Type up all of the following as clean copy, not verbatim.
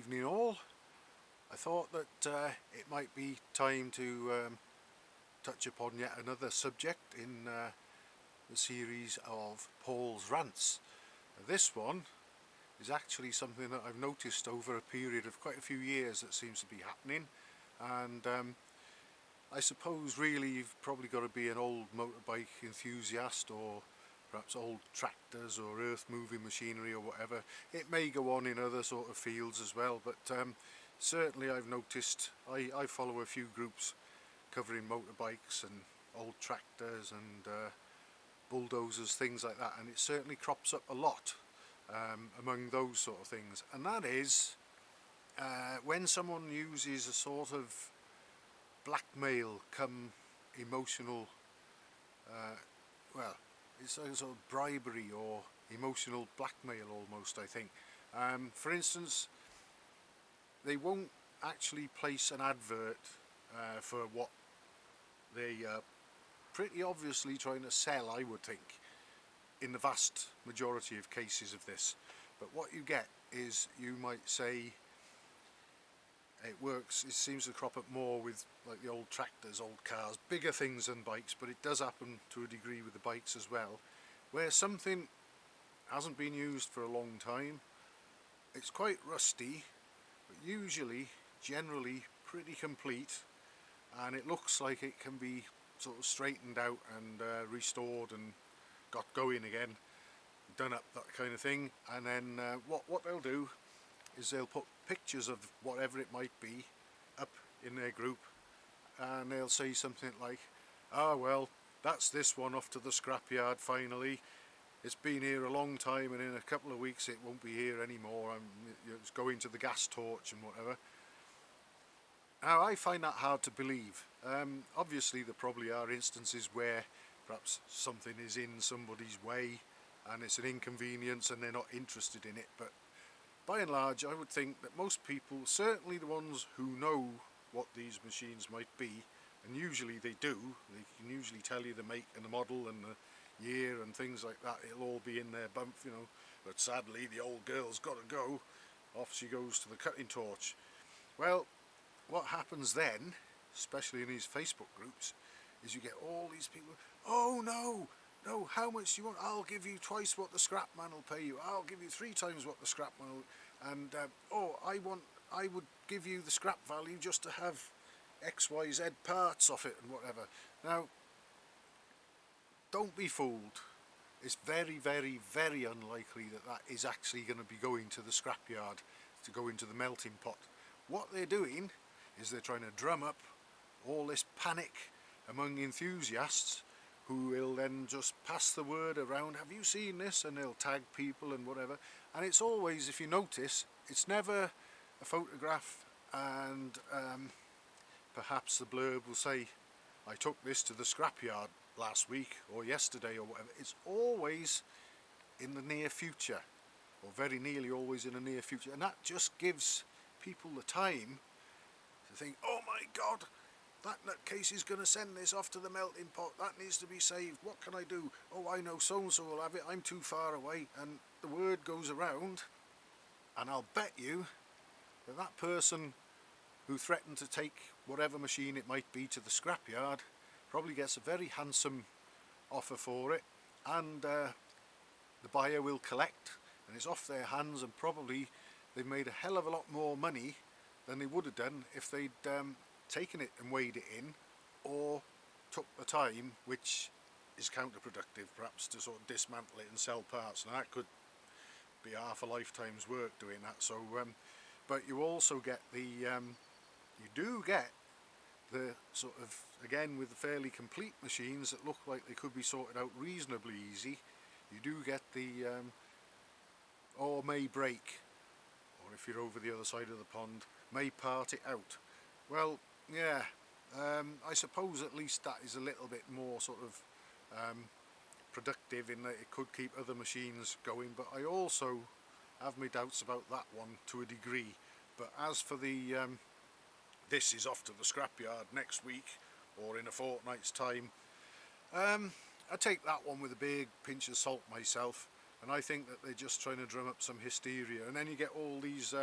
evening all. I thought that it might be time to touch upon yet another subject in the series of Paul's Rants. This one is actually something that I've noticed over a period of quite a few years that seems to be happening, and I suppose really you've probably got to be an old motorbike enthusiast, or perhaps old tractors or earth moving machinery or whatever. It may go on in other sort of fields as well, but certainly I've noticed I follow a few groups covering motorbikes and old tractors and bulldozers, things like that, and it certainly crops up a lot among those sort of things. And that is when someone uses a sort of blackmail come emotional, well, it's a sort of bribery or emotional blackmail almost, I think. For instance, they won't actually place an advert for what they are pretty obviously trying to sell, I would think, in the vast majority of cases of this. But what you get is, you might say, it seems to crop up more with like the old tractors, old cars, bigger things than bikes, but it does happen to a degree with the bikes as well, where something hasn't been used for a long time, it's quite rusty, but usually, generally, pretty complete, and it looks like it can be sort of straightened out and restored and got going again, done up, that kind of thing. And then what they'll do is they'll put pictures of whatever it might be up in their group, and they'll say something like, "Ah, well, that's this one off to the scrapyard finally. It's been here a long time, and in a couple of weeks it won't be here anymore. It's going to the gas torch," and whatever. Now, I find that hard to believe. Obviously there probably are instances where perhaps something is in somebody's way and it's an inconvenience and they're not interested in it, but by and large I would think that most people, certainly the ones who know what these machines might be, and usually they do, they can usually tell you the make and the model and the year and things like that, it'll all be in their bump, you know, but sadly the old girl's got to go, off she goes to the cutting torch. Well, what happens then, especially in these Facebook groups, is you get all these people, "Oh no, how much do you want? I'll give you twice what the scrap man will pay you. I'll give you 3 times what the scrap man will," and "Oh, I would give you the scrap value just to have XYZ parts off it," and whatever. Now, don't be fooled. It's very, very, very unlikely that that is actually going to be going to the scrapyard, to go into the melting pot. What they're doing is they're trying to drum up all this panic among enthusiasts, who will then just pass the word around, "Have you seen this?" and they'll tag people and whatever. And it's always, if you notice, it's never a photograph and perhaps the blurb will say, "I took this to the scrapyard last week or yesterday," or whatever. It's always in the near future, or very nearly always in the near future, and that just gives people the time to think, "Oh my God, that nutcase is going to send this off to the melting pot, that needs to be saved, what can I do? Oh, I know so-and-so will have it, I'm too far away," and the word goes around, and I'll bet you that that person who threatened to take whatever machine it might be to the scrapyard probably gets a very handsome offer for it, and the buyer will collect, and it's off their hands, and probably they've made a hell of a lot more money than they would have done if they'd taken it and weighed it in, or took the time, which is counterproductive perhaps, to sort of dismantle it and sell parts. Now that could be half a lifetime's work doing that. So but you also get the you do get the sort of, again, with the fairly complete machines that look like they could be sorted out reasonably easy, you do get the or may break, or if you're over the other side of the pond, may part it out. Well, yeah, I suppose at least that is a little bit more sort of productive, in that it could keep other machines going, but I also have my doubts about that one to a degree. But as for the this is off to the scrapyard next week or in a fortnight's time, I take that one with a big pinch of salt myself, and I think that they're just trying to drum up some hysteria. And then you get all these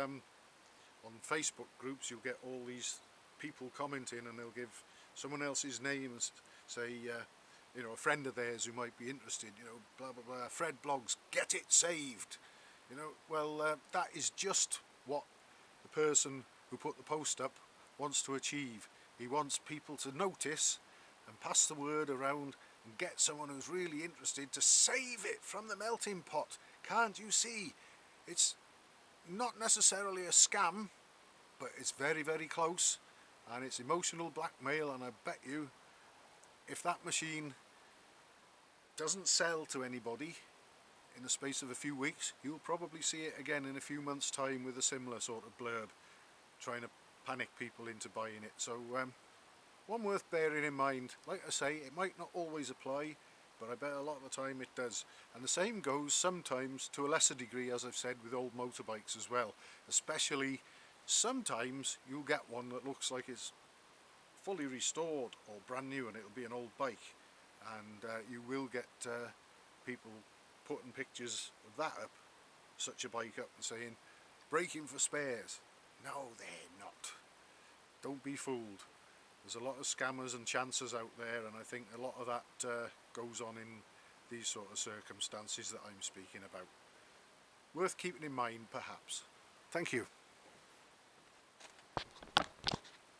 on Facebook groups you'll get all these people commenting, and they'll give someone else's name and say, you know, a friend of theirs who might be interested, you know, blah blah blah, Fred blogs, get it saved, you know. Well, that is just what the person who put the post up wants to achieve. He wants people to notice and pass the word around and get someone who's really interested to save it from the melting pot. Can't you see? It's not necessarily a scam, but it's very, very close, and it's emotional blackmail. And I bet you, if that machine doesn't sell to anybody in the space of a few weeks, you'll probably see it again in a few months' time with a similar sort of blurb trying to panic people into buying it. So one worth bearing in mind. Like I say, it might not always apply, but I bet a lot of the time it does. And the same goes sometimes to a lesser degree, as I've said, with old motorbikes as well. Especially sometimes you'll get one that looks like it's fully restored or brand new, and it'll be an old bike, and you will get people putting pictures of that up, such a bike up, and saying breaking for spares. No, they're not. Don't be fooled. There's a lot of scammers and chancers out there, and I think a lot of that goes on in these sort of circumstances that I'm speaking about. Worth keeping in mind, perhaps. Thank you.